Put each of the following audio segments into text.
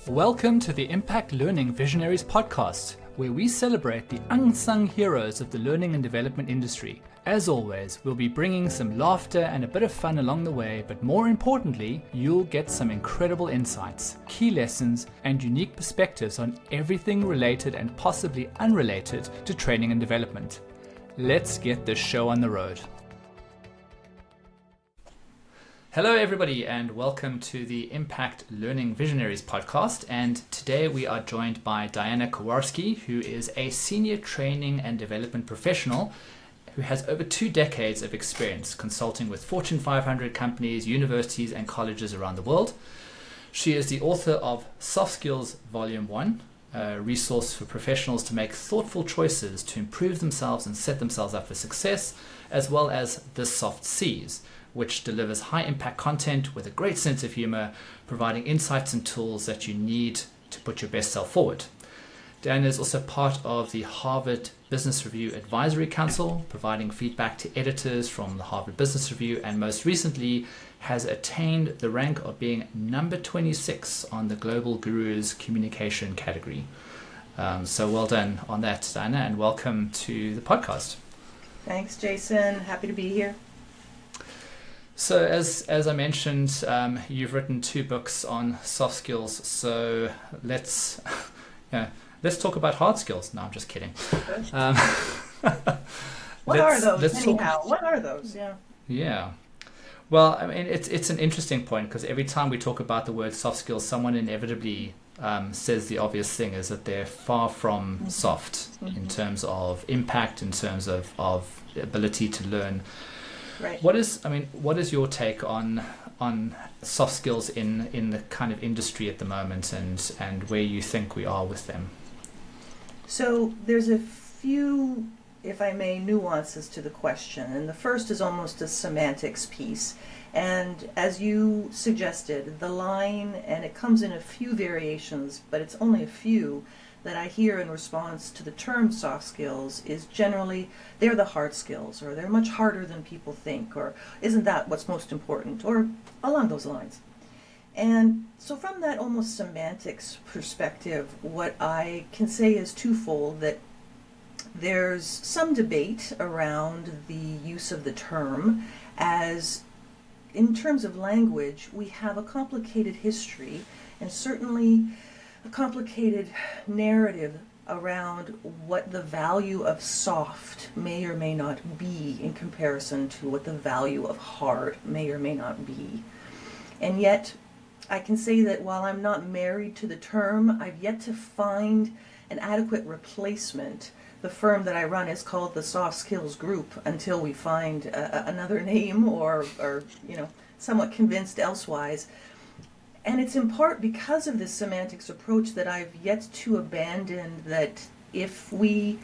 Welcome to the Impact Learning Visionaries podcast, where we celebrate the unsung heroes of the learning and development industry. As always, we'll be bringing some laughter and a bit of fun along the way, but more importantly, you'll get some incredible insights, key lessons, and unique perspectives on everything related and possibly unrelated to training and development. Let's get this show on the road. Hello everybody and welcome to the Impact Learning Visionaries podcast, and today we are joined by Diana Kawarsky, who is a senior training and development professional who has over 2 decades of experience consulting with Fortune 500 companies, universities and colleges around the world. She is the author of Soft Skills Volume 1, a resource for professionals to make thoughtful choices to improve themselves and set themselves up for success, as well as The Soft Cs, which delivers high impact content with a great sense of humor, providing insights and tools that you need to put your best self forward. Diana is also part of the Harvard Business Review Advisory Council, providing feedback to editors from the Harvard Business Review, and most recently has attained the rank of being number 26 on the Global Gurus communication category. So well done on that, Diana, and welcome to the podcast. Thanks, Jason. Happy to be here. So as I mentioned, you've written 2 books on soft skills. So let's talk about hard skills. No, I'm just kidding. What are those anyhow? What are those? Yeah. Well, I mean, it's an interesting point because every time we talk about the word soft skills, someone inevitably says the obvious thing is that they're far from soft in terms of impact, in terms of ability to learn. Right. What is your take on soft skills in the kind of industry at the moment, and where you think we are with them? So there's a few, if I may, nuances to the question, and the first is almost a semantics piece. And as you suggested, the line, and it comes in a few variations, but it's only a few that I hear in response to the term soft skills, is generally they're the hard skills, or they're much harder than people think, or isn't that what's most important, or along those lines. And so from that almost semantics perspective, what I can say is twofold: that there's some debate around the use of the term, as in terms of language, we have a complicated history, and certainly a complicated narrative around what the value of soft may or may not be in comparison to what the value of hard may or may not be. And yet, I can say that while I'm not married to the term, I've yet to find an adequate replacement. The firm that I run is called the Soft Skills Group until we find another name or somewhat convinced elsewise. And it's in part because of this semantics approach that I've yet to abandon that if we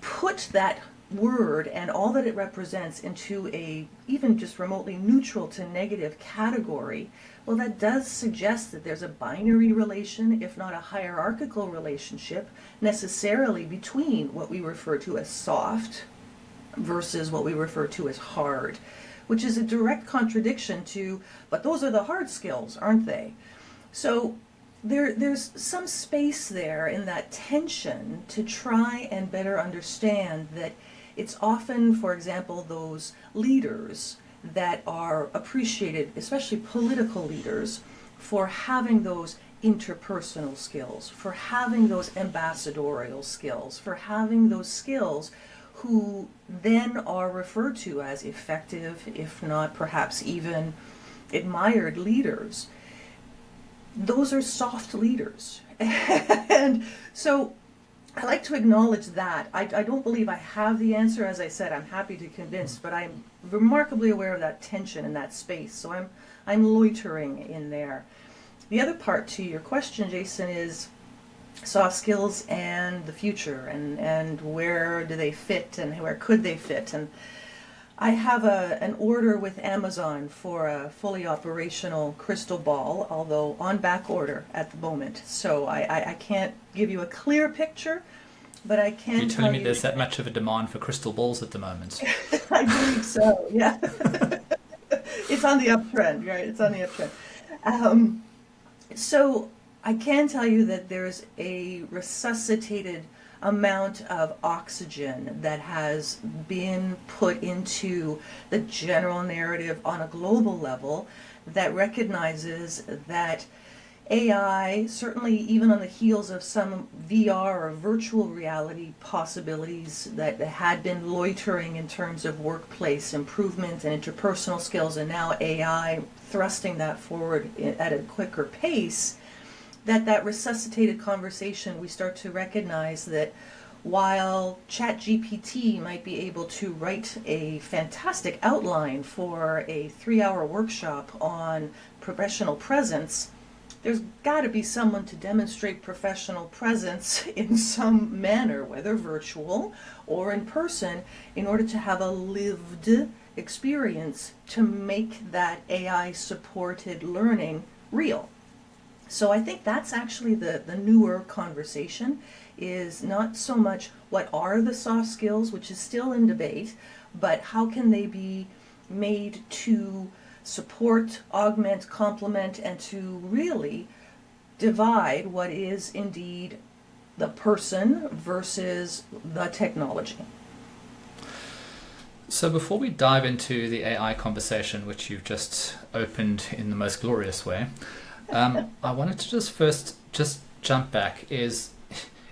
put that word and all that it represents into a even just remotely neutral to negative category, well, that does suggest that there's a binary relation, if not a hierarchical relationship, necessarily between what we refer to as soft versus what we refer to as hard, which is a direct contradiction to, but those are the hard skills, aren't they? So there's some space there in that tension to try and better understand that it's often, for example, those leaders that are appreciated, especially political leaders, for having those interpersonal skills, for having those ambassadorial skills, for having those skills, who then are referred to as effective, if not perhaps even admired leaders. Those are soft leaders. And so I like to acknowledge that. I don't believe I have the answer. As I said, I'm happy to convince, but I'm remarkably aware of that tension in that space. So I'm loitering in there. The other part to your question, Jason, is soft skills and the future, and where do they fit and where could they fit. And I have an order with Amazon for a fully operational crystal ball, although on back order at the moment. So I can't give you a clear picture, but I can. You're telling me there's that much of a demand for crystal balls at the moment? I believe so, yeah. It's on the uptrend, right? It's on the uptrend. So I can tell you that there's a resuscitated amount of oxygen that has been put into the general narrative on a global level that recognizes that AI, certainly even on the heels of some VR or virtual reality possibilities that had been loitering in terms of workplace improvement and interpersonal skills, and now AI thrusting that forward at a quicker pace, that resuscitated conversation, we start to recognize that while ChatGPT might be able to write a fantastic outline for a 3-hour workshop on professional presence, there's got to be someone to demonstrate professional presence in some manner, whether virtual or in person, in order to have a lived experience to make that AI-supported learning real. So I think that's actually the newer conversation, is not so much what are the soft skills, which is still in debate, but how can they be made to support, augment, complement, and to really divide what is indeed the person versus the technology. So before we dive into the AI conversation, which you've just opened in the most glorious way, I wanted to just jump back. Is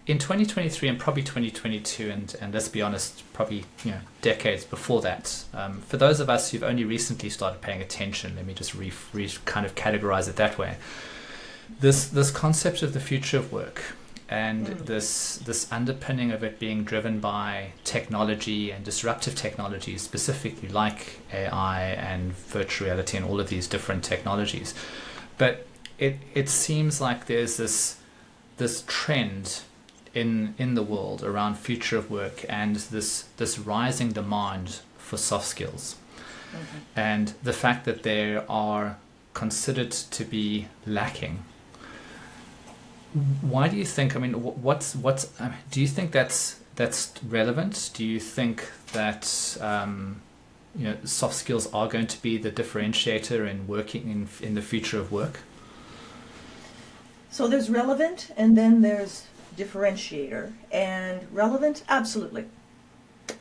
in 2023 and probably 2022, and let's be honest, probably decades before that. For those of us who've only recently started paying attention, let me just kind of categorize it that way. This concept of the future of work and this underpinning of it being driven by technology and disruptive technologies, specifically like AI and virtual reality and all of these different technologies. But it seems like there's this trend in the world around future of work and this rising demand for soft skills, and the fact that they are considered to be lacking. Why do you think? I mean, do you think that's relevant? Do you think that soft skills are going to be the differentiator in working in the future of work? So there's relevant, and then there's differentiator. And relevant, absolutely.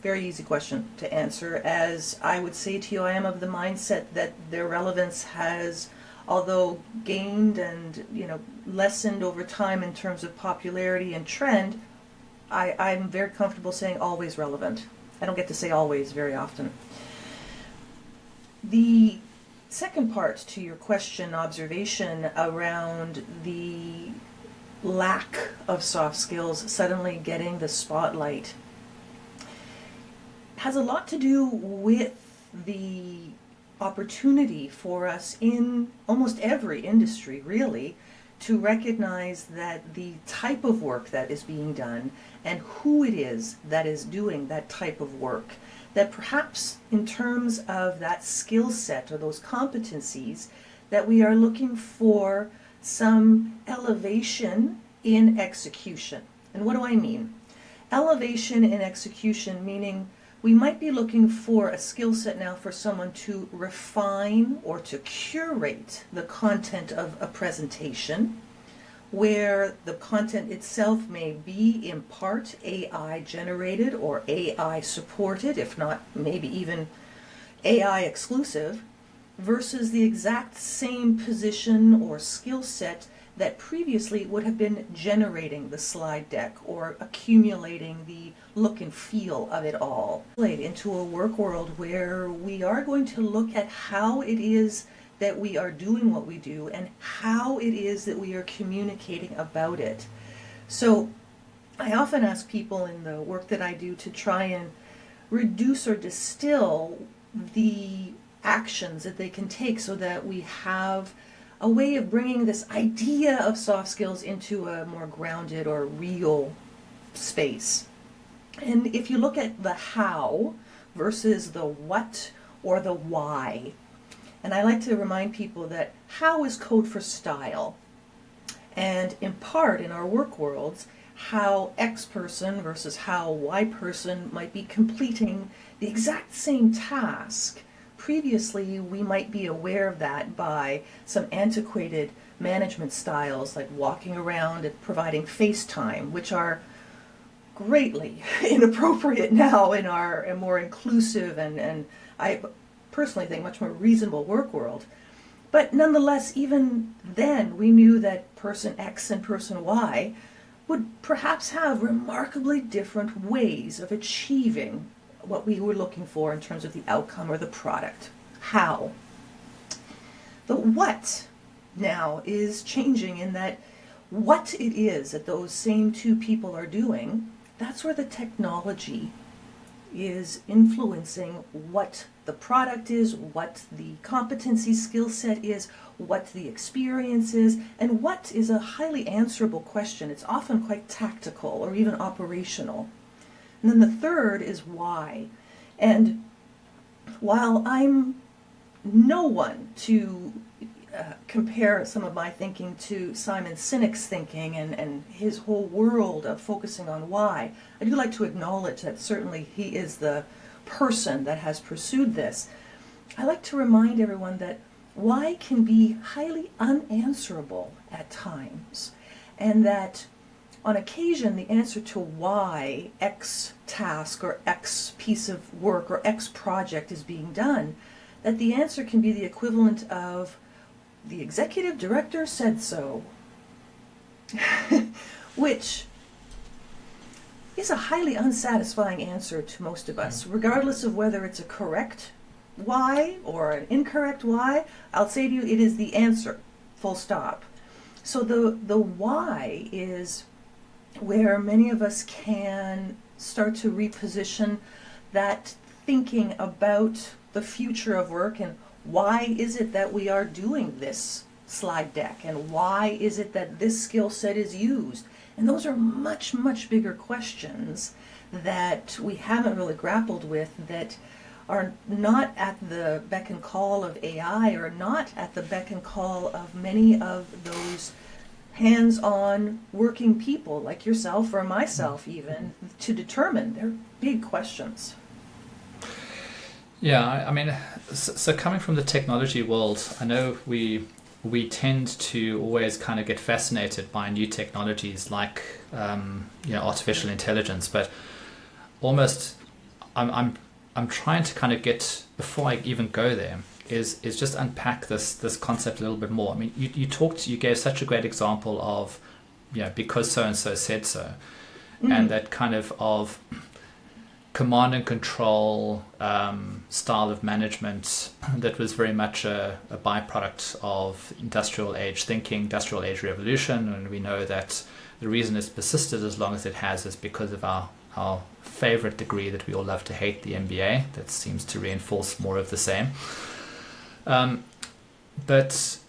Very easy question to answer. As I would say to you, I am of the mindset that their relevance has, although gained and lessened over time in terms of popularity and trend, I'm very comfortable saying always relevant. I don't get to say always very often. The second part to your question, observation around the lack of soft skills suddenly getting the spotlight, has a lot to do with the opportunity for us in almost every industry, really, to recognize that the type of work that is being done and who it is that is doing that type of work, that perhaps in terms of that skill set or those competencies, that we are looking for some elevation in execution. And what do I mean? Elevation in execution meaning we might be looking for a skill set now for someone to refine or to curate the content of a presentation, where the content itself may be in part AI generated or AI supported, if not maybe even AI exclusive, versus the exact same position or skill set that previously would have been generating the slide deck or accumulating the look and feel of it all. Into a work world where we are going to look at how it is that we are doing what we do and how it is that we are communicating about it. So I often ask people in the work that I do to try and reduce or distill the actions that they can take so that we have a way of bringing this idea of soft skills into a more grounded or real space. And if you look at the how versus the what or the why, and I like to remind people that how is code for style. And in part, in our work worlds, how X person versus how Y person might be completing the exact same task previously we might be aware of that by some antiquated management styles like walking around and providing face time, which are greatly inappropriate now in our more inclusive and I personally think much more reasonable work world. But nonetheless, even then, we knew that person X and person Y would perhaps have remarkably different ways of achieving what we were looking for in terms of the outcome or the product. How? The what now is changing in that what it is that those same two people are doing, that's where the technology is influencing what the product is, what the competency skill set is, what the experience is, and what is a highly answerable question. It's often quite tactical or even operational. And then the third is why. And while I'm no one to compare some of my thinking to Simon Sinek's thinking and his whole world of focusing on why, I do like to acknowledge that certainly he is the person that has pursued this. I like to remind everyone that why can be highly unanswerable at times, and that on occasion the answer to why X task or X piece of work or X project is being done, that the answer can be the equivalent of the executive director said so, which is a highly unsatisfying answer to most of us, regardless of whether it's a correct why or an incorrect why. I'll say to you, it is the answer, full stop. So the why is where many of us can start to reposition that thinking about the future of work and why is it that we are doing this slide deck and why is it that this skill set is used? And those are much, much bigger questions that we haven't really grappled with, that are not at the beck and call of AI or not at the beck and call of many of those hands-on working people like yourself or myself even to determine. They're big questions. Yeah, I mean, so coming from the technology world, I know we tend to always kind of get fascinated by new technologies like artificial intelligence, but almost I'm trying to kind of get, before I even go there, is just unpack this concept a little bit more. I mean, you gave such a great example of, because so and so said so, and that kind of command and control style of management that was very much a byproduct of industrial age thinking, industrial age revolution, and we know that the reason it's persisted as long as it has is because of our favorite degree that we all love to hate, the MBA, that seems to reinforce more of the same. But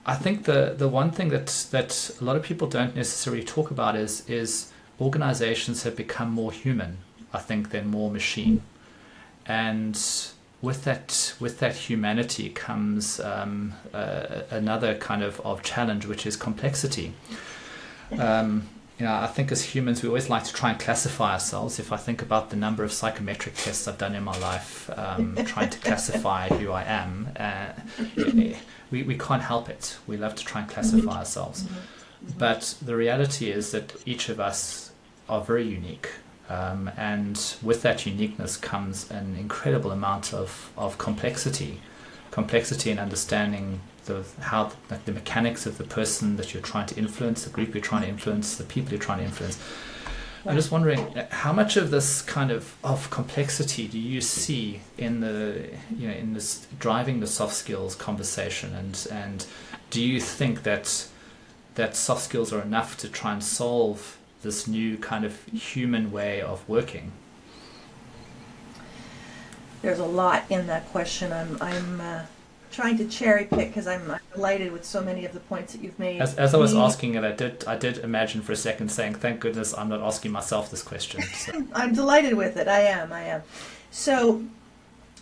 I think the one thing that a lot of people don't necessarily talk about is organizations have become more human, I think, than more machine. And with that humanity comes another kind of challenge, which is complexity. I think as humans, we always like to try and classify ourselves. If I think about the number of psychometric tests I've done in my life, trying to classify who I am, we can't help it. We love to try and classify ourselves. But the reality is that each of us are very unique. And with that uniqueness comes an incredible amount of complexity in understanding the mechanics of the person that you're trying to influence, the group you're trying to influence, the people you're trying to influence. I'm just wondering, how much of this kind of complexity do you see in in this driving the soft skills conversation, and do you think that soft skills are enough to try and solve this new kind of human way of working? There's a lot in that question. I'm trying to cherry pick because I'm delighted with so many of the points that you've made. As I was asking it, I did imagine for a second saying, thank goodness I'm not asking myself this question. So. I'm delighted with it. I am. So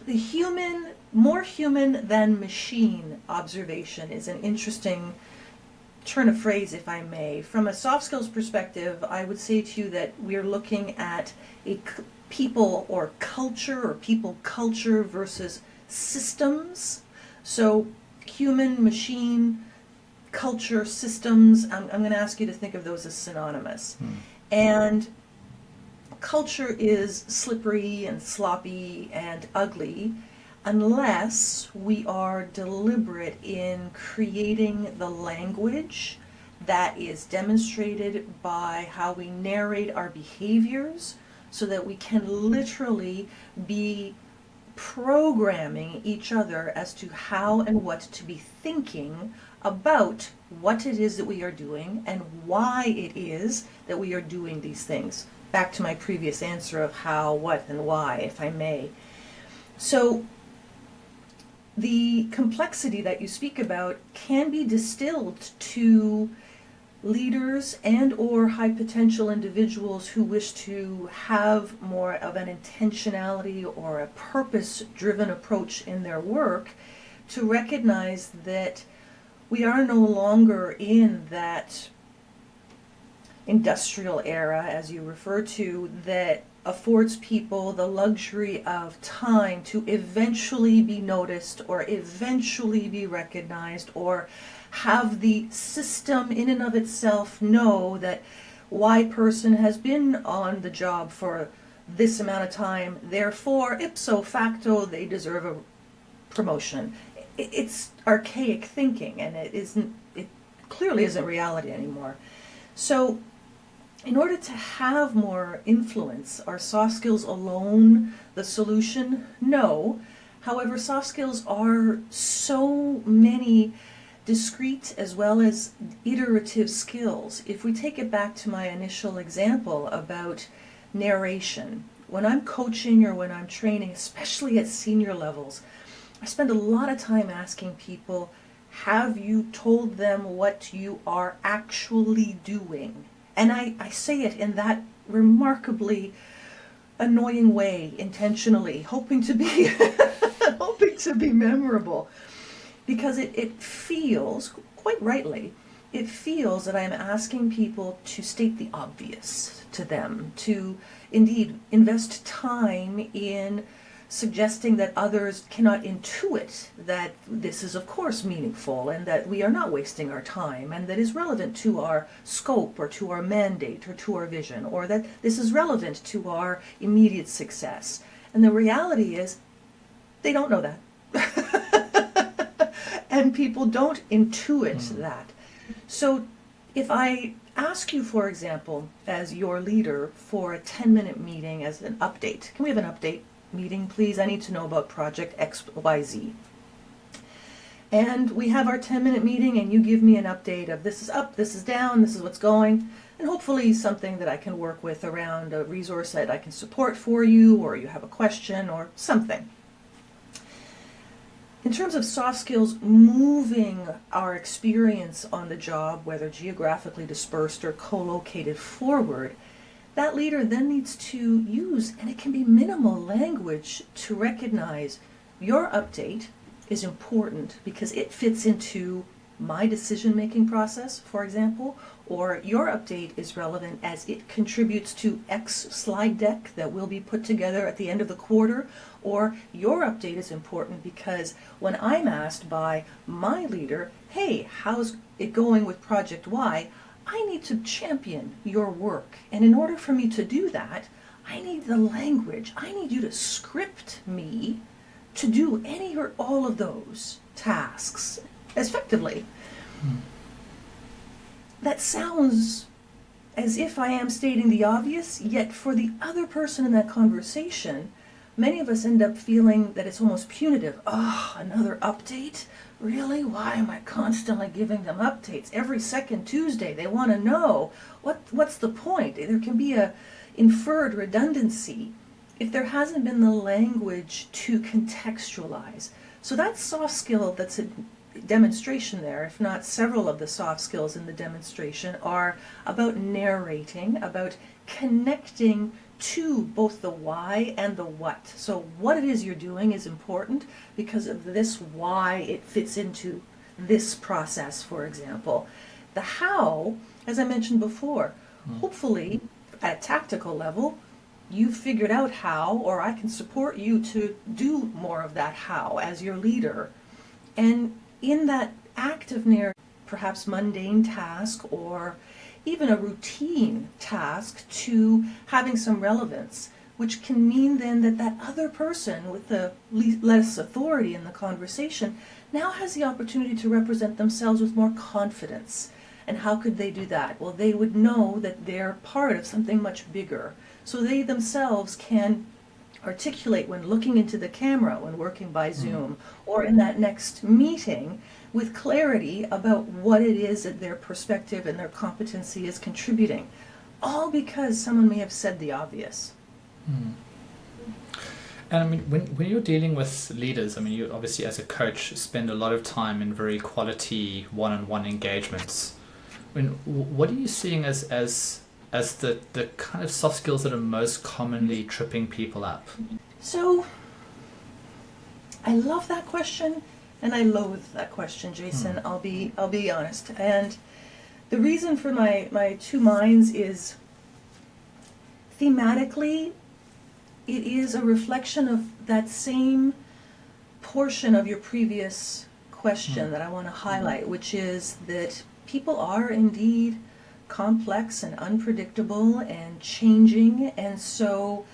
the more human than machine observation is an interesting turn of phrase, if I may. From a soft skills perspective, I would say to you that we're looking at a people or culture or people culture versus systems. So human, machine, culture, systems, I'm going to ask you to think of those as synonymous. And culture is slippery and sloppy and ugly unless we are deliberate in creating the language that is demonstrated by how we narrate our behaviors, so that we can literally be programming each other as to how and what to be thinking about what it is that we are doing and why it is that we are doing these things. Back to my previous answer of how, what, and why, if I may. So the complexity that you speak about can be distilled to leaders and or high potential individuals who wish to have more of an intentionality or a purpose-driven approach in their work, to recognize that we are no longer in that industrial era, as you refer to, that affords people the luxury of time to eventually be noticed or eventually be recognized, or have the system in and of itself know that Y person has been on the job for this amount of time, therefore ipso facto they deserve a promotion. It's archaic thinking, and it clearly isn't reality anymore. So in order to have more influence, are soft skills alone the solution? No. However, soft skills are so many discrete as well as iterative skills. If we take it back to my initial example about narration, when I'm coaching or when I'm training, especially at senior levels, I spend a lot of time asking people, have you told them what you are actually doing? And I say it in that remarkably annoying way, intentionally, hoping to be hoping to be memorable. Because it feels, quite rightly, it feels that I'm asking people to state the obvious to them, to indeed invest time in suggesting that others cannot intuit that this is of course meaningful and that we are not wasting our time and that is relevant to our scope or to our mandate or to our vision, or that this is relevant to our immediate success. And the reality is they don't know that. And people don't intuit that. So if I ask you, for example, as your leader, for a 10-minute meeting as an update, can we have an update meeting, please? I need to know about project XYZ. And we have our 10-minute meeting and you give me an update of this is up, this is down, this is what's going, and hopefully something that I can work with around a resource that I can support for you, or you have a question or something. In terms of soft skills, moving our experience on the job, whether geographically dispersed or co-located, forward, that leader then needs to use, and it can be minimal language, to recognize your update is important because it fits into my decision-making process, for example, or your update is relevant as it contributes to X slide deck that will be put together at the end of the quarter, or your update is important because when I'm asked by my leader, hey, how's it going with Project Y, I need to champion your work. And in order for me to do that, I need the language. I need you to script me to do any or all of those tasks effectively. That sounds as if I am stating the obvious, yet for the other person in that conversation, many of us end up feeling that it's almost punitive. Oh, another update? Really? Why am I constantly giving them updates? Every second Tuesday they want to know. What's the point? There can be a inferred redundancy if there hasn't been the language to contextualize. So that soft skill that's a demonstration there, if not several of the soft skills in the demonstration, are about narrating, about connecting to both the why and the what. So what it is you're doing is important because of this why it fits into this process, for example. The how, as I mentioned before, hopefully at a tactical level, you've figured out how, or I can support you to do more of that how as your leader. And in that act of perhaps mundane task or even a routine task to having some relevance, which can mean then that that other person with the less authority in the conversation now has the opportunity to represent themselves with more confidence. And how could they do that? Well, they would know that they're part of something much bigger. So they themselves can articulate when looking into the camera, when working by Zoom, or in that next meeting with clarity about what it is that their perspective and their competency is contributing. All because someone may have said the obvious. And I mean, when you're dealing with leaders, I mean, you obviously as a coach spend a lot of time in very quality one-on-one engagements. I mean, what are you seeing as the kind of soft skills that are most commonly tripping people up? So, I love that question, and I loathe that question, Jason. I'll be honest. And the reason for my two minds is thematically, it is a reflection of that same portion of your previous question that I want to highlight, which is that people are indeed complex and unpredictable and changing, and so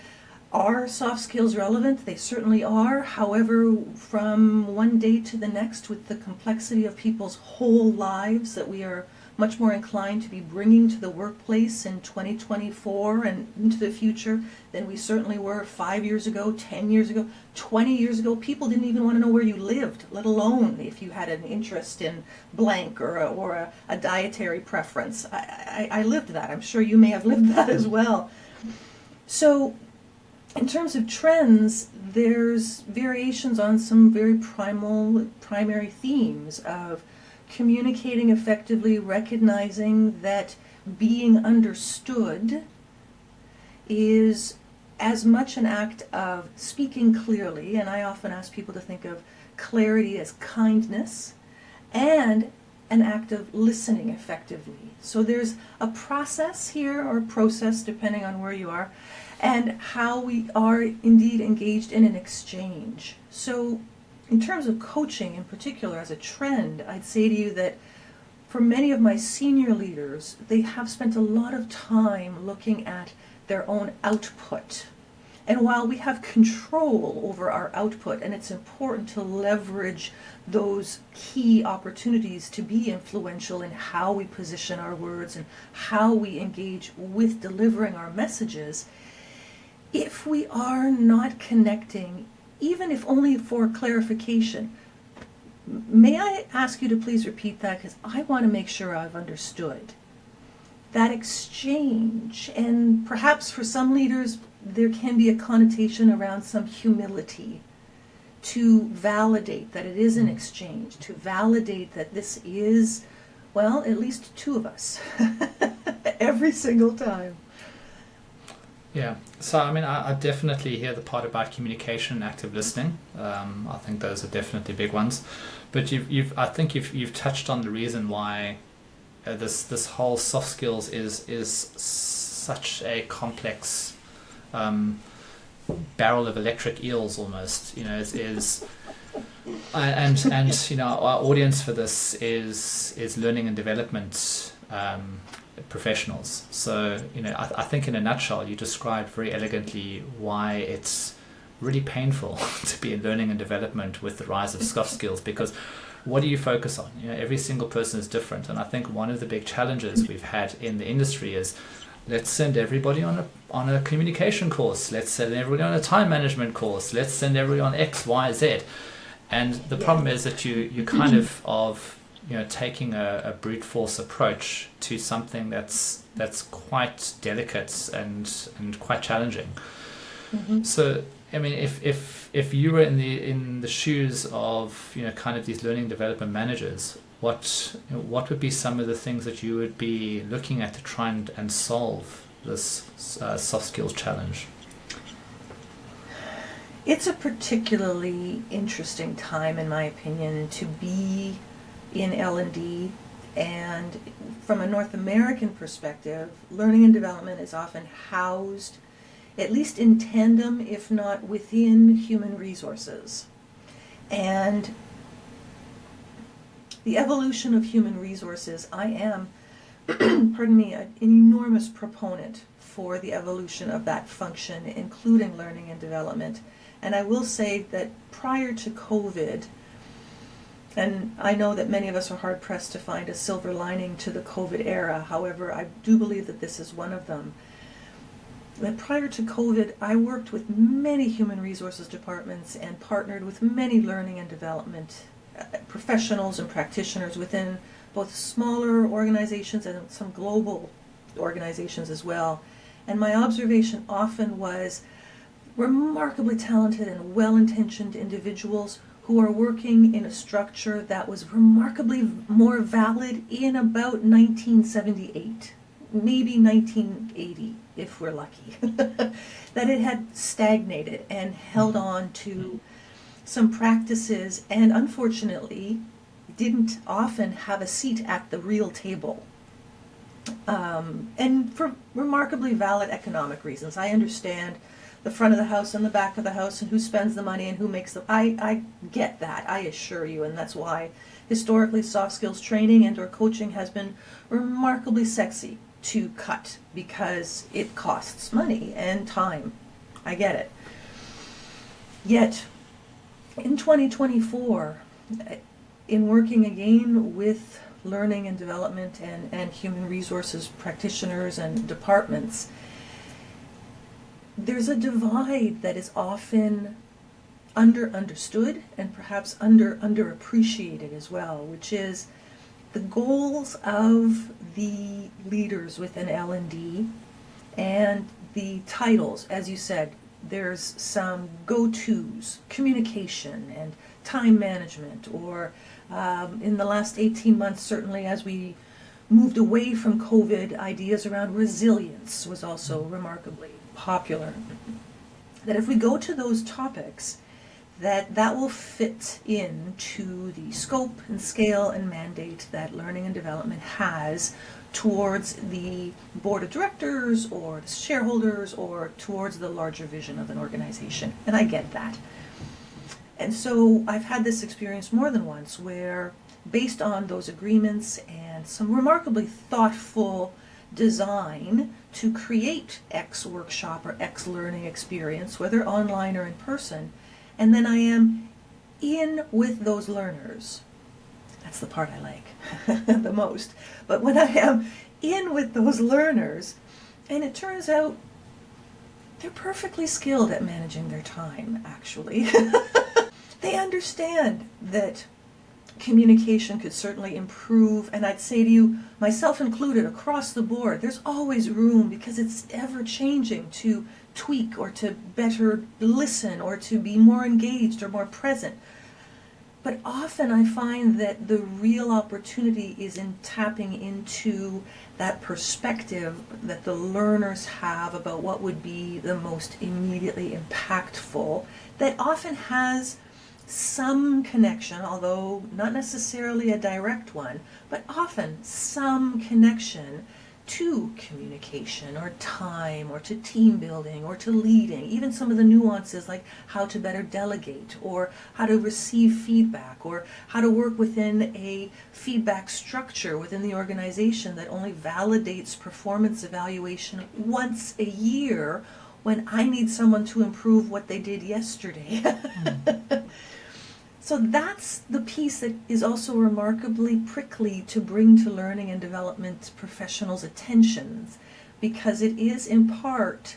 are soft skills relevant? They certainly are. However, from one day to the next, with the complexity of people's whole lives that we are much more inclined to be bringing to the workplace in 2024 and into the future than we certainly were 5 years ago, 10 years ago, 20 years ago. People didn't even want to know where you lived, let alone if you had an interest in blank or a dietary preference. I lived that. I'm sure you may have lived that as well. So in terms of trends, there's variations on some very primary themes of communicating effectively, recognizing that being understood is as much an act of speaking clearly, and I often ask people to think of clarity as kindness, and an act of listening effectively. So there's a process here, or process depending on where you are, and how we are indeed engaged in an exchange. So in terms of coaching in particular as a trend, I'd say to you that for many of my senior leaders, they have spent a lot of time looking at their own output. And while we have control over our output, and it's important to leverage those key opportunities to be influential in how we position our words and how we engage with delivering our messages, if we are not connecting, even if only for clarification, may I ask you to please repeat that, because I want to make sure I've understood. That exchange, and perhaps for some leaders there can be a connotation around some humility to validate that it is an exchange, to validate that this is, well, at least two of us every single time. Yeah, so I mean, I definitely hear the part about communication and active listening. I think those are definitely big ones. But I think you've touched on the reason why this whole soft skills is such a complex barrel of electric eels almost. You know, and you know, our audience for this is learning and development professionals. So, you know, I think in a nutshell, you described very elegantly why it's really painful to be in learning and development with the rise of soft skills, because what do you focus on? You know, every single person is different, and I think one of the big challenges we've had in the industry is, let's send everybody on a communication course, let's send everybody on a time management course, let's send everybody on X, Y, Z. And the problem is that you kind of you know, taking a brute force approach to something that's quite delicate and quite challenging. Mm-hmm. So, I mean, if you were in the shoes of, you know, kind of these learning development managers, what would be some of the things that you would be looking at to try and solve this soft skills challenge? It's a particularly interesting time, in my opinion, to be in L&D, and from a North American perspective, learning and development is often housed at least in tandem, if not within human resources. And the evolution of human resources, I am, pardon me, an enormous proponent for the evolution of that function, including learning and development. And I will say that prior to COVID, and I know that many of us are hard-pressed to find a silver lining to the COVID era, however, I do believe that this is one of them. That prior to COVID, I worked with many human resources departments and partnered with many learning and development professionals and practitioners within both smaller organizations and some global organizations as well. And my observation often was remarkably talented and well-intentioned individuals who are working in a structure that was remarkably more valid in about 1978, maybe 1980, if we're lucky. That it had stagnated and held on to some practices and unfortunately didn't often have a seat at the real table. And for remarkably valid economic reasons. I understand the front of the house and the back of the house and who spends the money and who makes the... I get that, I assure you, and that's why historically soft skills training and or coaching has been remarkably sexy to cut because it costs money and time. I get it. Yet, in 2024, in working again with learning and development and human resources practitioners and departments, there's a divide that is often understood and perhaps underappreciated as well, which is the goals of the leaders within L&D and the titles. As you said, there's some go-tos, communication and time management, or in the last 18 months, certainly as we moved away from COVID, ideas around resilience was also remarkably popular. That if we go to those topics, that will fit into the scope and scale and mandate that learning and development has towards the board of directors or the shareholders or towards the larger vision of an organization. And I get that. And so I've had this experience more than once where, based on those agreements and some remarkably thoughtful design to create X workshop or X learning experience, whether online or in person, and then I am in with those learners. That's the part I like the most. But when I am in with those learners, and it turns out they're perfectly skilled at managing their time, actually. They understand that communication could certainly improve, and I'd say to you, myself included, across the board, there's always room, because it's ever changing, to tweak or to better listen or to be more engaged or more present. But often I find that the real opportunity is in tapping into that perspective that the learners have about what would be the most immediately impactful, that often has some connection, although not necessarily a direct one, but often some connection to communication or time or to team building or to leading, even some of the nuances like how to better delegate or how to receive feedback or how to work within a feedback structure within the organization that only validates performance evaluation once a year when I need someone to improve what they did yesterday. So that's the piece that is also remarkably prickly to bring to learning and development professionals' attentions, because it is in part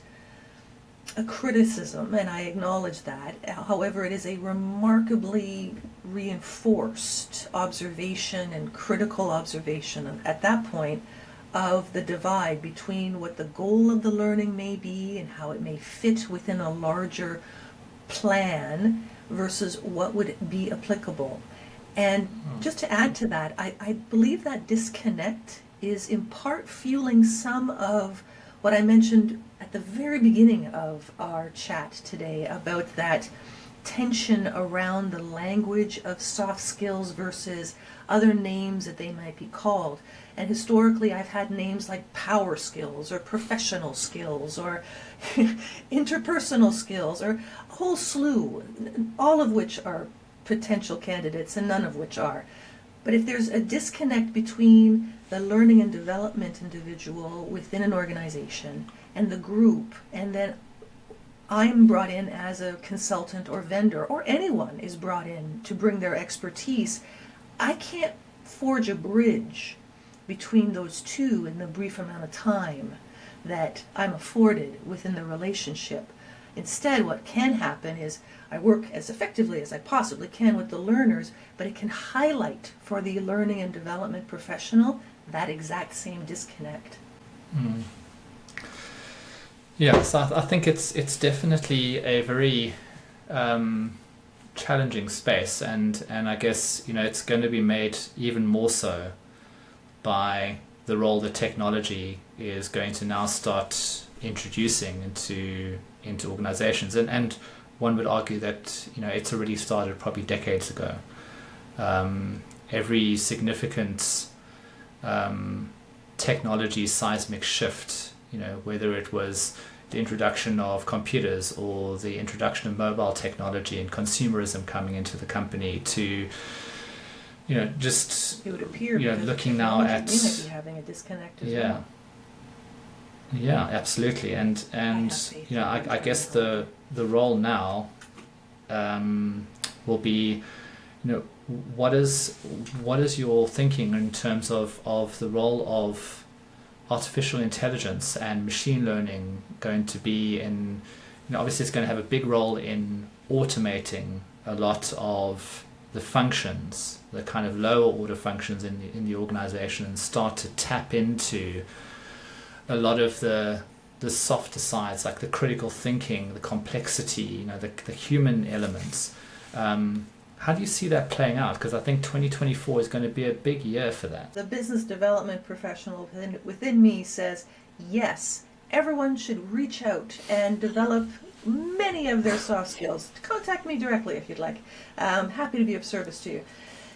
a criticism, and I acknowledge that. However, it is a remarkably reinforced observation and critical observation at that point of the divide between what the goal of the learning may be and how it may fit within a larger plan versus what would be applicable. And just to add to that, I believe that disconnect is in part fueling some of what I mentioned at the very beginning of our chat today about that tension around the language of soft skills versus other names that they might be called. And historically, I've had names like power skills or professional skills or interpersonal skills or a whole slew, all of which are potential candidates and none of which are. But if there's a disconnect between the learning and development individual within an organization and the group, and then I'm brought in as a consultant or vendor, or anyone is brought in to bring their expertise, I can't forge a bridge between those two in the brief amount of time that I'm afforded within the relationship. Instead, what can happen is I work as effectively as I possibly can with the learners, but it can highlight for the learning and development professional that exact same disconnect. Mm. Yeah, so I think it's definitely a very challenging space, and I guess it's going to be made even more so by the role that technology is going to now start introducing into organizations, and one would argue that it's already started probably decades ago. Every significant technology seismic shift, whether it was the introduction of computers or the introduction of mobile technology and consumerism coming into the company, to just it would appear looking now at we might be having a disconnect as well. Yeah, absolutely, and I guess the role now will be what is your thinking in terms of the role of artificial intelligence and machine learning going to be in, obviously it's going to have a big role in automating a lot of the functions, the kind of lower order functions in the organization, and start to tap into a lot of the softer sides, like the critical thinking, the complexity, the human elements. How do you see that playing out? Because I think 2024 is going to be a big year for that. The business development professional within me says, yes, everyone should reach out and develop many of their soft skills. Contact me directly if you'd like. I'm happy to be of service to you.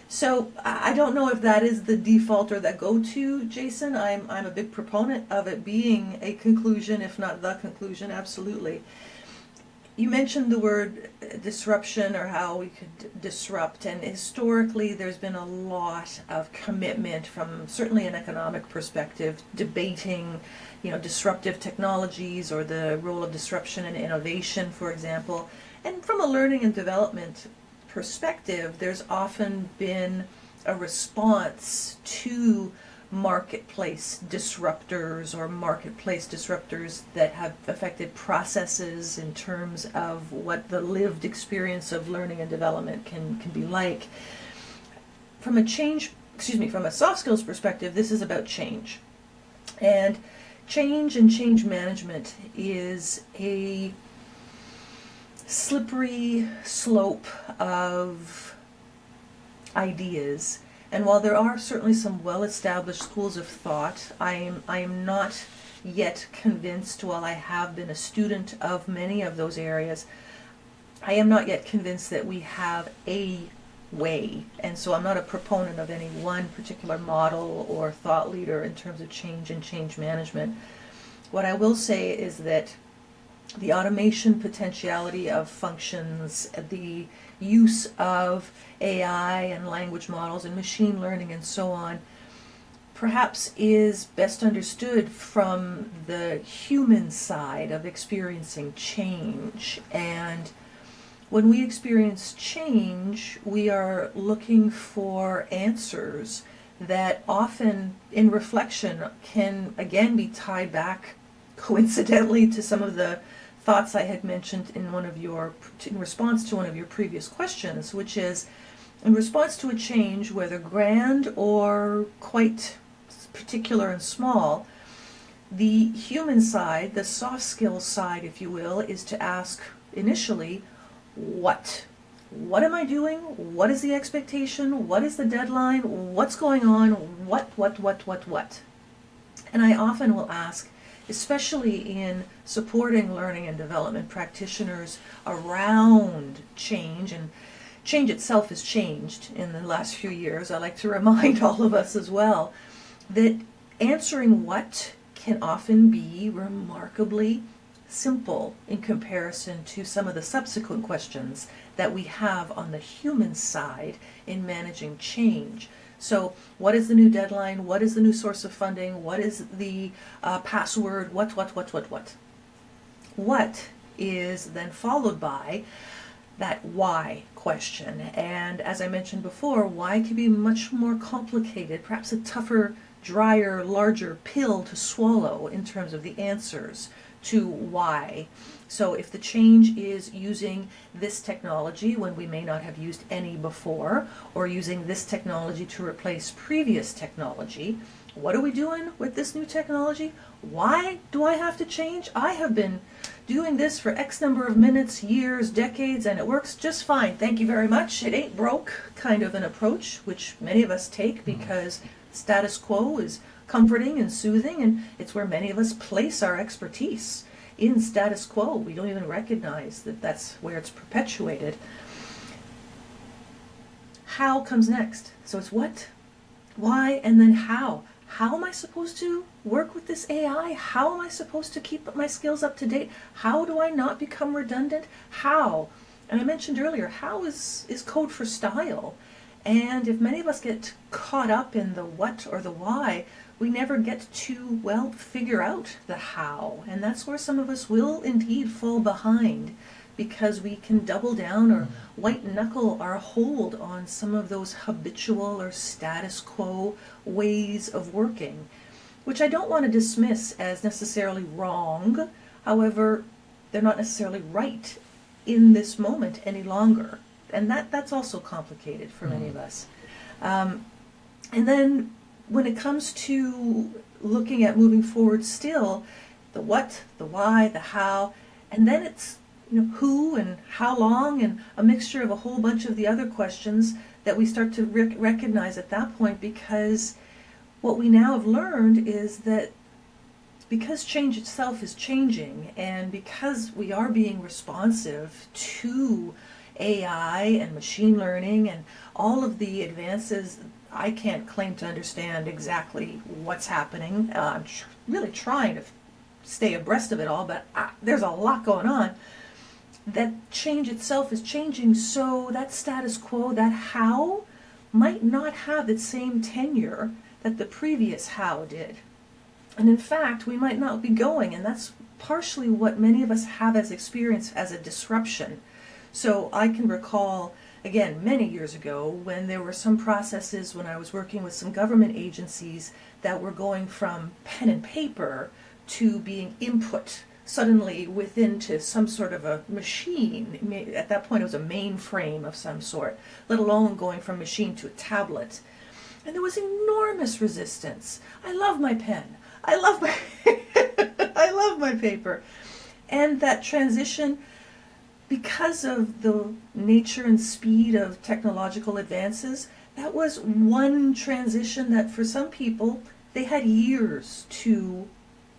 So I don't know if that is the default or the go-to, Jason. I'm a big proponent of it being a conclusion, if not the conclusion, absolutely. You mentioned the word disruption, or how we could disrupt, and historically there's been a lot of commitment from certainly an economic perspective, debating disruptive technologies or the role of disruption and innovation, for example. And from a learning and development perspective, there's often been a response to marketplace disruptors that have affected processes in terms of what the lived experience of learning and development can be like. From a soft skills perspective, this is about change. And change management is a slippery slope of ideas. And while there are certainly some well-established schools of thought, I am not yet convinced, while I have been a student of many of those areas, I am not yet convinced that we have a way. And so I'm not a proponent of any one particular model or thought leader in terms of change and change management. What I will say is that the automation potentiality of functions, the use of AI and language models and machine learning and so on, perhaps is best understood from the human side of experiencing change. And when we experience change, we are looking for answers that often, in reflection, can again be tied back coincidentally to some of the thoughts I had mentioned in response to one of your previous questions, which is, in response to a change, whether grand or quite particular and small, the human side, the soft skills side, if you will, is to ask initially, what? What am I doing? What is the expectation? What is the deadline? What's going on? What? And I often will ask, especially in supporting learning and development practitioners around change. And change itself has changed in the last few years. I like to remind all of us as well that answering what can often be remarkably simple in comparison to some of the subsequent questions that we have on the human side in managing change. So what is the new deadline? What is the new source of funding? What is the password? What? What is then followed by that why question. And as I mentioned before, why can be much more complicated, perhaps a tougher, drier, larger pill to swallow in terms of the answers to why. So if the change is using this technology when we may not have used any before, or using this technology to replace previous technology, what are we doing with this new technology? Why do I have to change? I have been doing this for X number of minutes, years, decades, and it works just fine. Thank you very much. It ain't broke kind of an approach, which many of us take because status quo is comforting and soothing, and it's where many of us place our expertise, in status quo. We don't even recognize that that's where it's perpetuated. How comes next. So it's what, why, and then how. How am I supposed to work with this AI? How am I supposed to keep my skills up to date? How do I not become redundant? How? And I mentioned earlier, how is code for style. And if many of us get caught up in the what or the why, we never get to, well, figure out the how. And that's where some of us will indeed fall behind, because we can double down or white knuckle our hold on some of those habitual or status quo ways of working, which I don't want to dismiss as necessarily wrong. However, they're not necessarily right in this moment any longer. And that's also complicated for many of us. And then when it comes to looking at moving forward still, the what, the why, the how, and then it's who and how long, and a mixture of a whole bunch of the other questions that we start to recognize at that point, because what we now have learned is that because change itself is changing, and because we are being responsive to AI and machine learning and all of the advances, I can't claim to understand exactly what's happening. I'm really trying to stay abreast of it all, but there's a lot going on. That change itself is changing, so that status quo, that how, might not have the same tenure that the previous how did. And in fact, we might not be going, and that's partially what many of us have as experience as a disruption. So I can recall, again, many years ago, when there were some processes when I was working with some government agencies that were going from pen and paper to being input suddenly within to some sort of a machine. At that point it was a mainframe of some sort, let alone going from machine to a tablet. And there was enormous resistance. I love my pen. I love my I love my paper. And that transition, because of the nature and speed of technological advances, that was one transition that for some people they had years to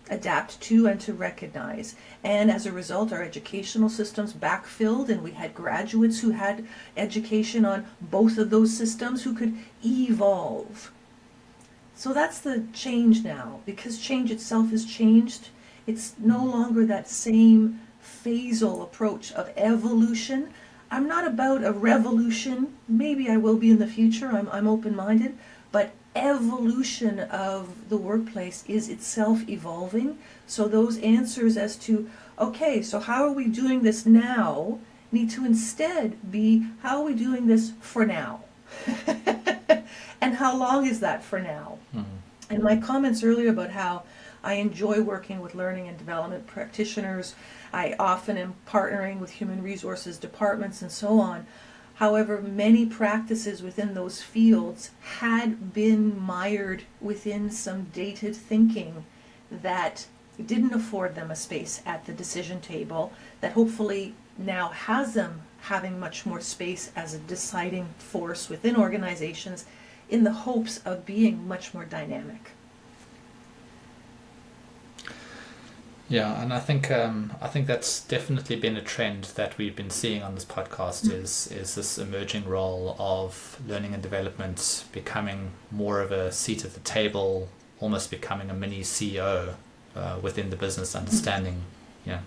adapt to and to recognize. And as a result, our educational systems backfilled, and we had graduates who had education on both of those systems who could evolve. So that's the change now. Because change itself has changed, it's no longer that same phasal approach of evolution. I'm not about a revolution. Maybe I will be in the future. I'm open-minded. But evolution of the workplace is itself evolving. So those answers as to, okay, so how are we doing this now, need to instead be, how are we doing this for now? And how long is that for now? And my comments earlier about how I enjoy working with learning and development practitioners. I often am partnering with human resources departments and so on. However, many practices within those fields had been mired within some dated thinking that didn't afford them a space at the decision table, that hopefully now has them having much more space as a deciding force within organizations in the hopes of being much more dynamic. Yeah, and I think that's definitely been a trend that we've been seeing on this podcast is this emerging role of learning and development becoming more of a seat at the table, almost becoming a mini CEO within the business, understanding, you know,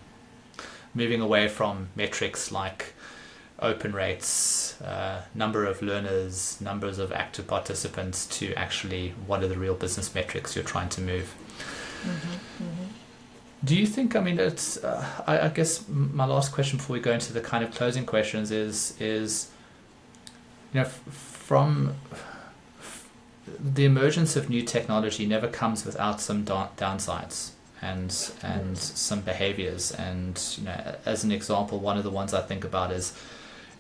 moving away from metrics like open rates, number of learners, numbers of active participants, to actually what are the real business metrics you're trying to move. Mm-hmm. Mm-hmm. Do you think, I mean, it's, I guess my last question before we go into the kind of closing questions is you know, from the emergence of new technology never comes without some downsides and some behaviors. And, you know, as an example, one of the ones I think about is,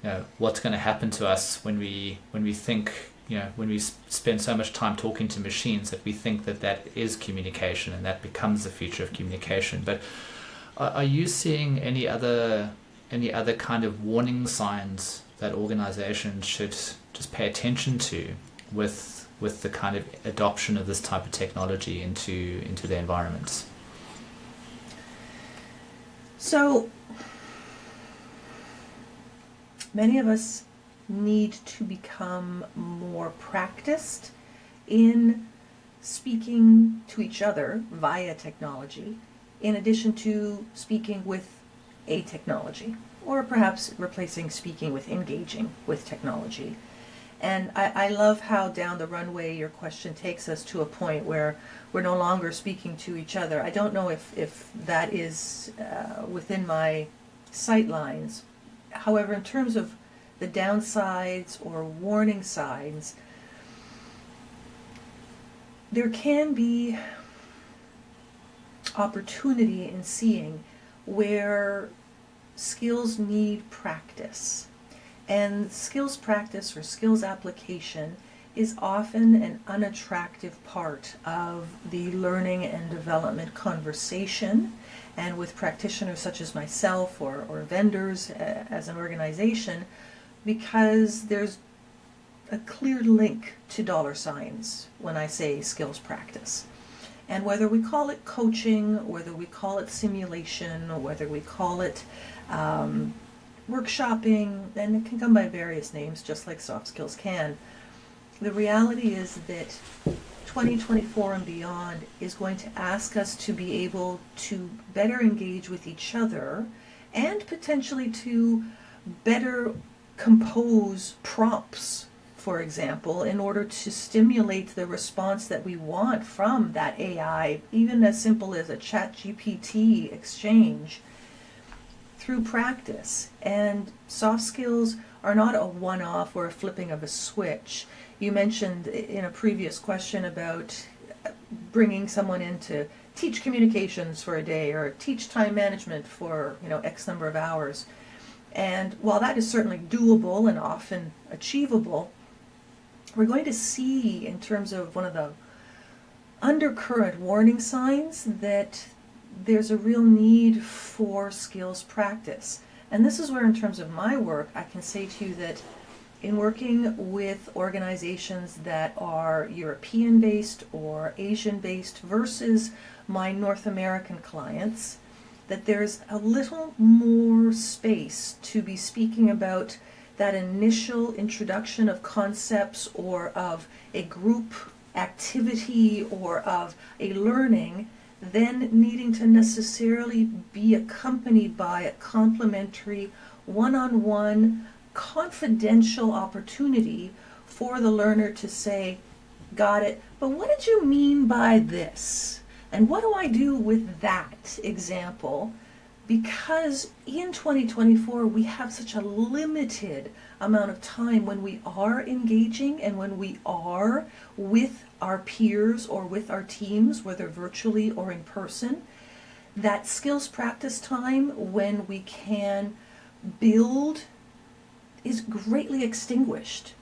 you know, what's going to happen to us when we think, you know, when we spend so much time talking to machines that we think that is communication and that becomes the future of communication. But are you seeing any other kind of warning signs that organizations should just pay attention to with the kind of adoption of this type of technology into their environments? So many of us need to become more practiced in speaking to each other via technology, in addition to speaking with a technology, or perhaps replacing speaking with engaging with technology. And I love how down the runway your question takes us to a point where we're no longer speaking to each other. I don't know if that is within my sight lines. However, in terms of the downsides or warning signs, there can be opportunity in seeing where skills need practice. And skills practice or skills application is often an unattractive part of the learning and development conversation. And with practitioners such as myself or vendors as an organization, because there's a clear link to dollar signs when I say skills practice. And whether we call it coaching, whether we call it simulation, or whether we call it workshopping, and it can come by various names, just like soft skills can, the reality is that 2024 and beyond is going to ask us to be able to better engage with each other and potentially to better compose prompts, for example, in order to stimulate the response that we want from that AI, even as simple as a ChatGPT exchange, through practice. And soft skills are not a one-off or a flipping of a switch. You mentioned in a previous question about bringing someone in to teach communications for a day or teach time management for, you know, X number of hours. And while that is certainly doable and often achievable, we're going to see in terms of one of the undercurrent warning signs that there's a real need for skills practice. And this is where, in terms of my work, I can say to you that in working with organizations that are European-based or Asian-based versus my North American clients, that there's a little more space to be speaking about that initial introduction of concepts or of a group activity or of a learning, then needing to necessarily be accompanied by a complementary, one-on-one, confidential opportunity for the learner to say, got it, but what did you mean by this? And what do I do with that example? Because in 2024, we have such a limited amount of time when we are engaging and when we are with our peers or with our teams, whether virtually or in person, that skills practice time when we can build is greatly extinguished.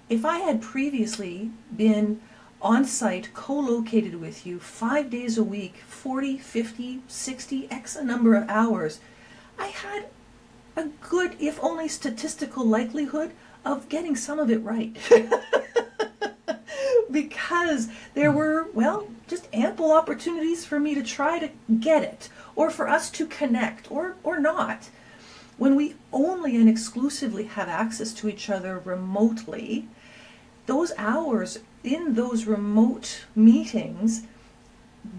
If I had previously been on-site, co-located with you 5 days a week, 40, 50, 60, X a number of hours, I had a good, if only statistical likelihood of getting some of it right. because there were, well, just ample opportunities for me to try to get it, or for us to connect, or not. When we only and exclusively have access to each other remotely, those hours in those remote meetings,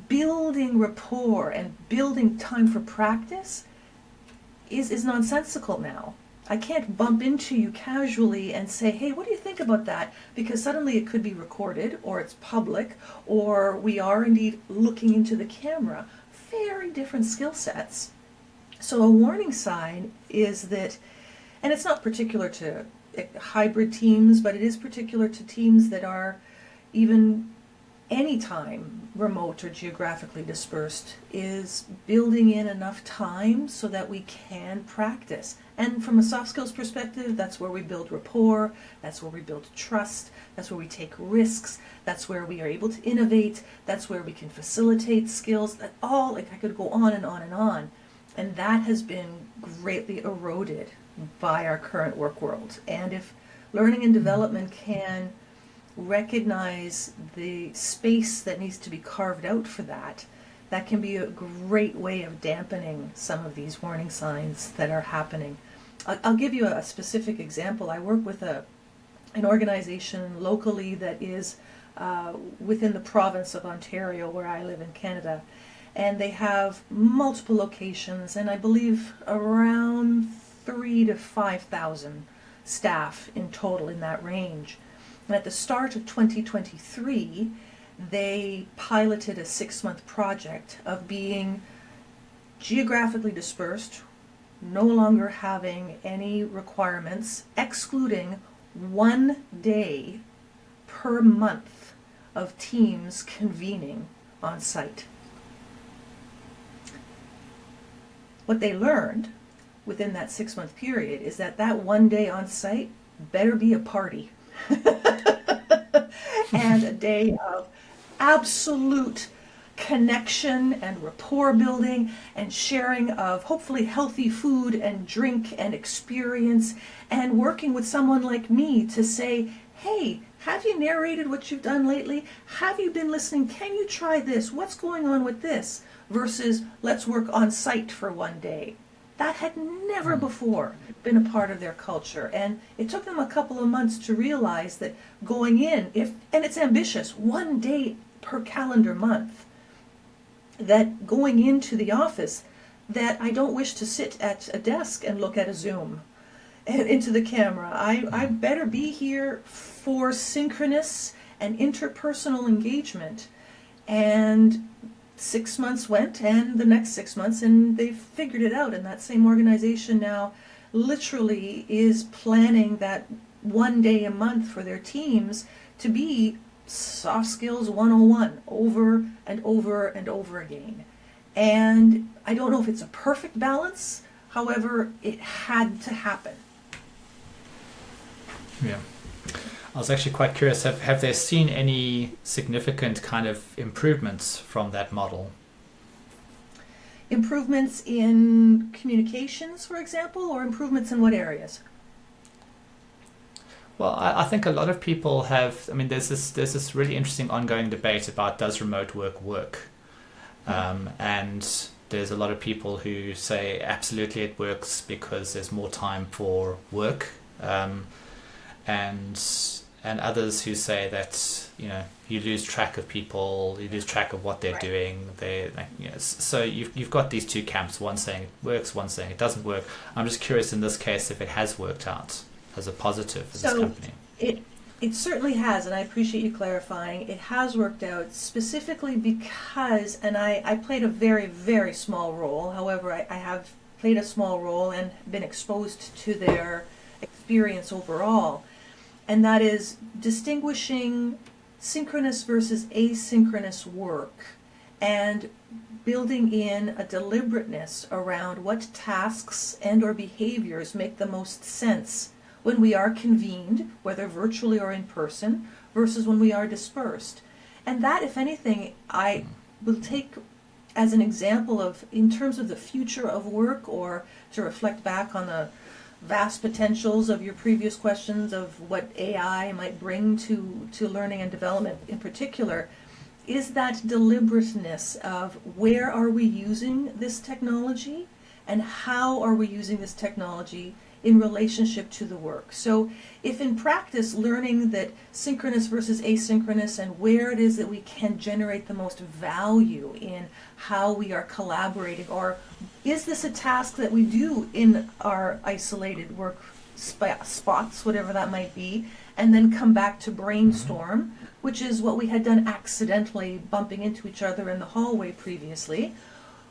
building rapport and building time for practice is nonsensical now. I can't bump into you casually and say, hey, what do you think about that? Because suddenly it could be recorded, or it's public, or we are indeed looking into the camera. Very different skill sets. So a warning sign is that, and it's not particular to hybrid teams, but it is particular to teams that are even anytime remote or geographically dispersed, is building in enough time so that we can practice. And from a soft skills perspective, that's where we build rapport, that's where we build trust, that's where we take risks, that's where we are able to innovate, that's where we can facilitate skills, that all, like I could go on and on and on. And that has been greatly eroded by our current work world. And if learning and development can recognize the space that needs to be carved out for that, that can be a great way of dampening some of these warning signs that are happening. I'll give you a specific example. I work with an organization locally that is within the province of Ontario, where I live in Canada, and they have multiple locations, and I believe around 3,000 to 5,000 staff in total in that range. And at the start of 2023, they piloted a 6-month project of being geographically dispersed, no longer having any requirements, excluding 1 day per month of teams convening on site. What they learned within that 6-month period is that 1 day on site better be a party. And a day of absolute connection and rapport building and sharing of hopefully healthy food and drink and experience, and working with someone like me to say, hey, have you narrated what you've done lately? Have you been listening? Can you try this? What's going on with this? Versus let's work on site for 1 day. That had never before been a part of their culture. And it took them a couple of months to realize that going in, and it's ambitious, 1 day per calendar month, that going into the office, that I don't wish to sit at a desk and look at a Zoom and into the camera. I better be here for synchronous and interpersonal engagement. And 6 months went, and the next 6 months, and they've figured it out. And that same organization now literally is planning that 1 day a month for their teams to be soft skills 101 over and over and over again. And I don't know if it's a perfect balance, however, it had to happen. Yeah. I was actually quite curious, have they seen any significant kind of improvements from that model? Improvements in communications, for example, or improvements in what areas? Well, I think a lot of people have, there's this really interesting ongoing debate about, does remote work work? And there's a lot of people who say absolutely it works because there's more time for work. And others who say that, you lose track of people, you lose track of what they're doing. So you've got these two camps, one saying it works, one saying it doesn't work. I'm just curious in this case if it has worked out as a positive for this company. It certainly has, and I appreciate you clarifying. It has worked out specifically because, and I played a very, very small role. However, I have played a small role and been exposed to their experience overall. And that is distinguishing synchronous versus asynchronous work and building in a deliberateness around what tasks and or behaviors make the most sense when we are convened, whether virtually or in person, versus when we are dispersed. And that, if anything, I will take as an example of, in terms of the future of work, or to reflect back on vast potentials of your previous questions of what AI might bring to learning and development in particular, is that deliberateness of where are we using this technology and how are we using this technology in relationship to the work. So if in practice learning that synchronous versus asynchronous and where it is that we can generate the most value in how we are collaborating, or is this a task that we do in our isolated work spots, whatever that might be, and then come back to brainstorm, which is what we had done accidentally bumping into each other in the hallway previously,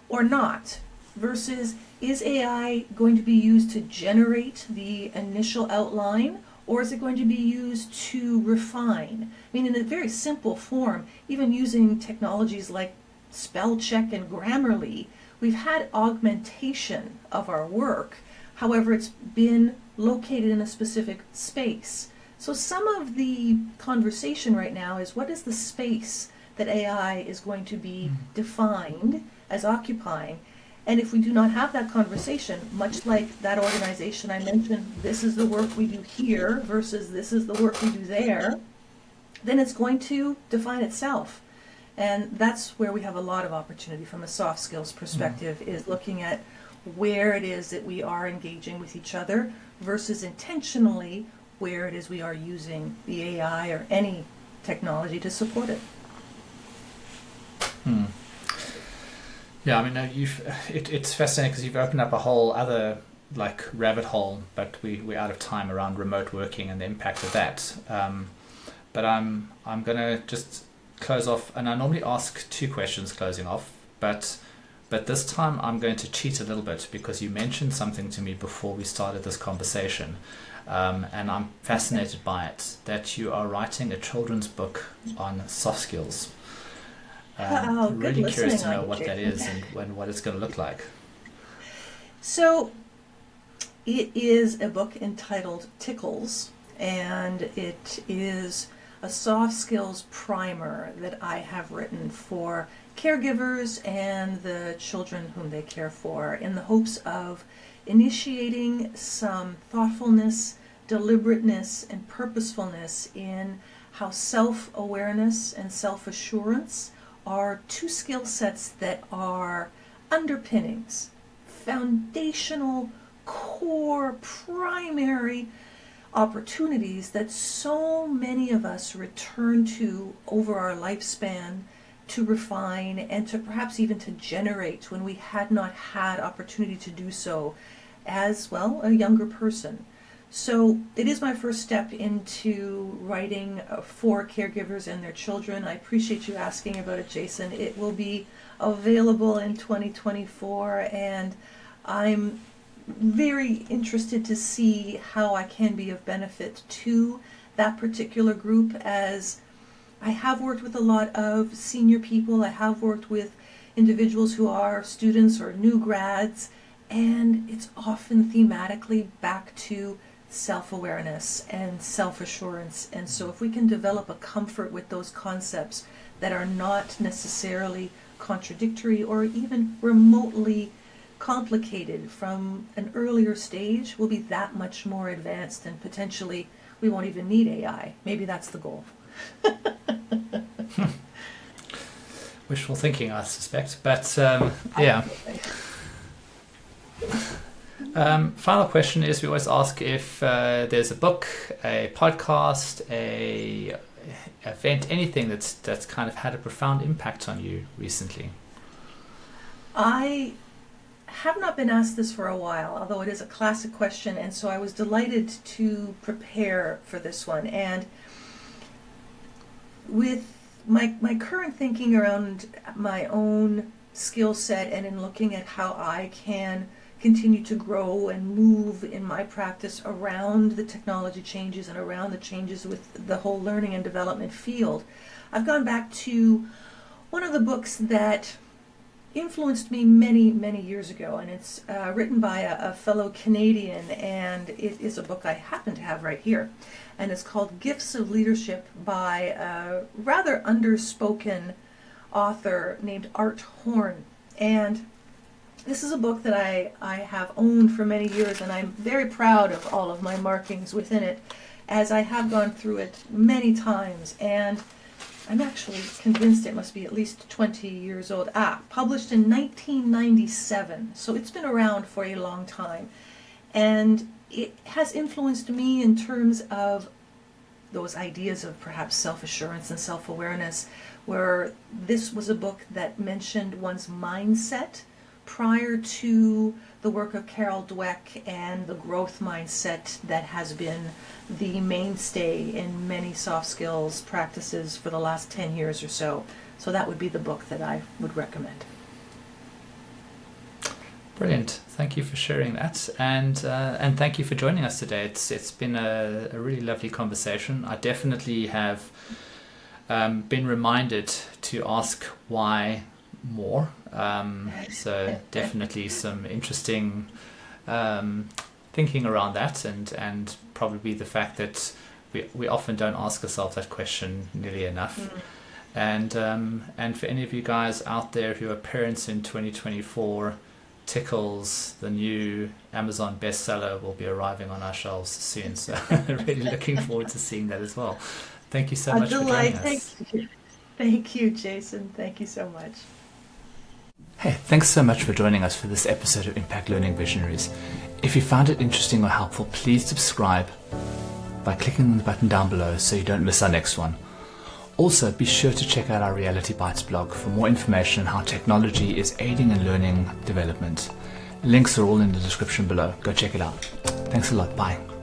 or not, versus is AI going to be used to generate the initial outline, or is it going to be used to refine? I mean, in a very simple form, even using technologies like spell check and Grammarly, we've had augmentation of our work. However, it's been located in a specific space. So some of the conversation right now is, what is the space that AI is going to be defined as occupying? And if we do not have that conversation, much like that organization I mentioned, this is the work we do here versus this is the work we do there, then it's going to define itself. And that's where we have a lot of opportunity from a soft skills perspective, is looking at where it is that we are engaging with each other versus intentionally where it is we are using the AI or any technology to support it. Yeah, I mean, it's fascinating because you've opened up a whole other rabbit hole, but we're out of time around remote working and the impact of that. But I'm going to just close off, and I normally ask 2 questions closing off, but this time I'm going to cheat a little bit because you mentioned something to me before we started this conversation, and I'm fascinated by it, that you are writing a children's book on soft skills. Really curious to know what that is and what it's going to look like. So it is a book entitled Tickles, and it is a soft skills primer that I have written for caregivers and the children whom they care for, in the hopes of initiating some thoughtfulness, deliberateness, and purposefulness in how self-awareness and self-assurance are 2 skill sets that are underpinnings, foundational, core, primary opportunities that so many of us return to over our lifespan to refine and to perhaps even to generate when we had not had opportunity to do so as, well, a younger person. So it is my first step into writing for caregivers and their children. I appreciate you asking about it, Jason. It will be available in 2024, and I'm very interested to see how I can be of benefit to that particular group, as I have worked with a lot of senior people. I have worked with individuals who are students or new grads, and it's often thematically back to self-awareness and self-assurance. And so if we can develop a comfort with those concepts that are not necessarily contradictory or even remotely complicated from an earlier stage, we'll be that much more advanced, and potentially we won't even need AI. Maybe that's the goal. Wishful thinking, I suspect, but yeah. Final question is, we always ask if there's a book, a podcast, a event, anything that's kind of had a profound impact on you recently. I have not been asked this for a while, although it is a classic question, and so I was delighted to prepare for this one. And with my current thinking around my own skill set and in looking at how I can continue to grow and move in my practice around the technology changes and around the changes with the whole learning and development field, I've gone back to one of the books that influenced me many, many years ago, and it's written by a fellow Canadian, and it is a book I happen to have right here, and it's called Gifts of Leadership by a rather underspoken author named Art Horn. And This is a book that I have owned for many years, and I'm very proud of all of my markings within it, as I have gone through it many times, and I'm actually convinced it must be at least 20 years old. Published in 1997, so it's been around for a long time. And it has influenced me in terms of those ideas of perhaps self-assurance and self-awareness, where this was a book that mentioned one's mindset prior to the work of Carol Dweck and the growth mindset that has been the mainstay in many soft skills practices for the last 10 years or so. So that would be the book that I would recommend. Brilliant. Thank you for sharing that, and thank you for joining us today. It's been a really lovely conversation. I definitely have been reminded to ask why more. So definitely some interesting thinking around that, and probably the fact that we often don't ask ourselves that question nearly enough. And for any of you guys out there who are parents in 2024, Tickles, the new Amazon bestseller, will be arriving on our shelves soon. So really looking forward to seeing that as well. Thank you so much for joining us. Thank you, Jason. Thank you so much. Hey, thanks so much for joining us for this episode of Impact Learning Visionaries. If you found it interesting or helpful, please subscribe by clicking on the button down below so you don't miss our next one. Also, be sure to check out our Reality Bites blog for more information on how technology is aiding in learning development. Links are all in the description below. Go check it out. Thanks a lot. Bye.